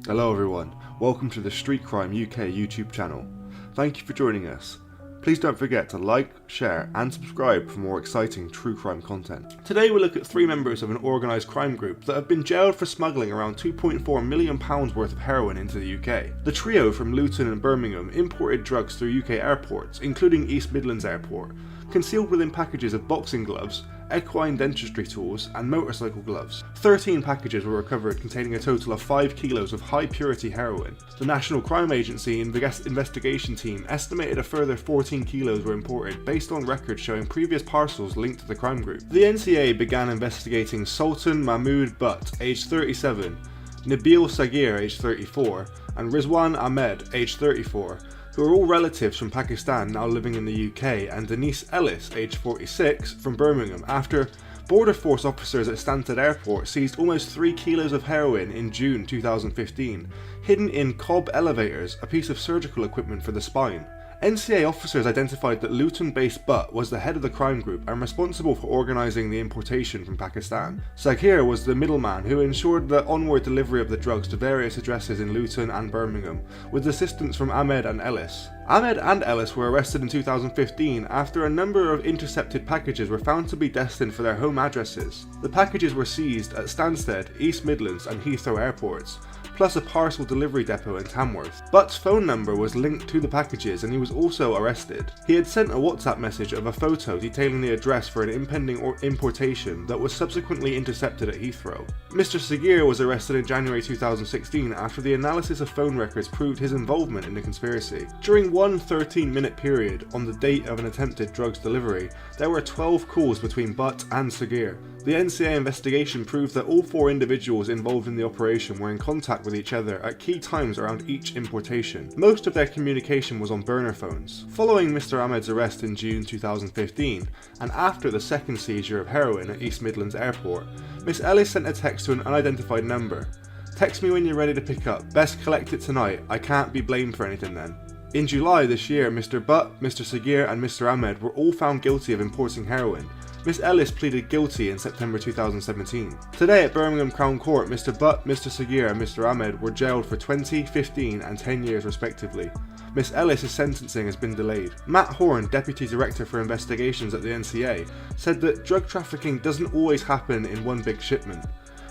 Hello everyone, welcome to the Street Crime UK YouTube channel. Thank you for joining us. Please don't forget to like, share and subscribe for more exciting true crime content. Today we'll look at three members of an organised crime group that have been jailed for smuggling around £2.4 million worth of heroin into the UK. The trio from Luton and Birmingham imported drugs through UK airports, including East Midlands Airport, concealed within packages of boxing gloves, equine dentistry tools and motorcycle gloves. 13 packages were recovered containing a total of 5 kilos of high purity heroin. The National Crime Agency investigation team estimated a further 14 kilos were imported based on records showing previous parcels linked to the crime group. The NCA began investigating Sultan Mahmood Butt, aged 37, Nabil Sagir, aged 34, and Rizwan Ahmed, aged 34, who are all relatives from Pakistan now living in the UK, and Denise Ellis, aged 46, from Birmingham, after Border Force officers at Stansted Airport seized almost 3 kilos of heroin in June 2015, hidden in Cobb elevators, a piece of surgical equipment for the spine. NCA officers identified that Luton-based Butt was the head of the crime group and responsible for organising the importation from Pakistan. Sagir was the middleman who ensured the onward delivery of the drugs to various addresses in Luton and Birmingham, with assistance from Ahmed and Ellis. Ahmed and Ellis were arrested in 2015 after a number of intercepted packages were found to be destined for their home addresses. The packages were seized at Stansted, East Midlands and Heathrow airports, plus a parcel delivery depot in Tamworth. Butt's phone number was linked to the packages and he was also arrested. He had sent a WhatsApp message of a photo detailing the address for an impending importation that was subsequently intercepted at Heathrow. Mr. Sagir was arrested in January 2016 after the analysis of phone records proved his involvement in the conspiracy. During one 13-minute period on the date of an attempted drugs delivery, there were 12 calls between Butt and Sagir. The NCA investigation proved that all 4 individuals involved in the operation were in contact with each other at key times around each importation. Most of their communication was on burner phones. Following Mr. Ahmed's arrest in June 2015, and after the second seizure of heroin at East Midlands Airport, Miss Ellis sent a text to an unidentified number. "Text me when you're ready to pick up. Best collect it tonight. I can't be blamed for anything then." In July this year, Mr. Butt, Mr. Sagir and Mr. Ahmed were all found guilty of importing heroin. Miss Ellis pleaded guilty in September 2017. Today at Birmingham Crown Court, Mr. Butt, Mr. Sagir and Mr. Ahmed were jailed for 20, 15 and 10 years respectively. Miss Ellis' sentencing has been delayed. Matt Horn, Deputy Director for Investigations at the NCA, said that drug trafficking doesn't always happen in one big shipment.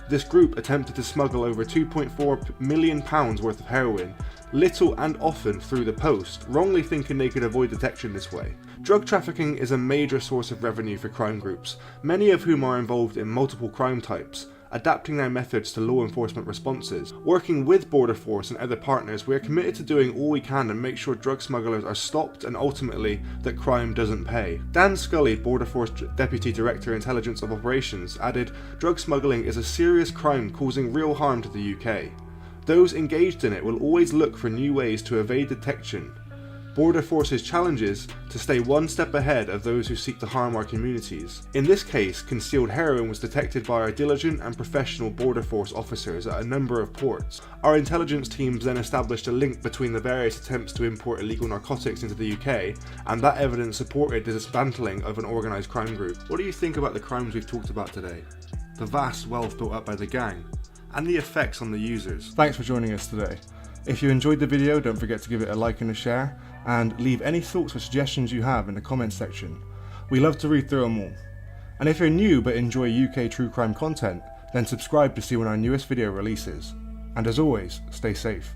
This group attempted to smuggle over £2.4 million worth of heroin, little and often through the post, wrongly thinking they could avoid detection this way. Drug trafficking is a major source of revenue for crime groups, many of whom are involved in multiple crime types, adapting their methods to law enforcement responses. Working with Border Force and other partners, we are committed to doing all we can to make sure drug smugglers are stopped and ultimately that crime doesn't pay. Dan Scully, Border Force Deputy Director Intelligence of Operations, added, "Drug smuggling is a serious crime causing real harm to the UK. Those engaged in it will always look for new ways to evade detection. Border Force's challenge is to stay one step ahead of those who seek to harm our communities." In this case, concealed heroin was detected by our diligent and professional Border Force officers at a number of ports. Our intelligence teams then established a link between the various attempts to import illegal narcotics into the UK, and that evidence supported the dismantling of an organised crime group. What do you think about the crimes we've talked about today? The vast wealth built up by the gang, and the effects on the users. Thanks for joining us today. If you enjoyed the video, don't forget to give it a like and a share, and leave any thoughts or suggestions you have in the comments section. We love to read through them all. And if you're new but enjoy UK true crime content, then subscribe to see when our newest video releases. And as always, stay safe.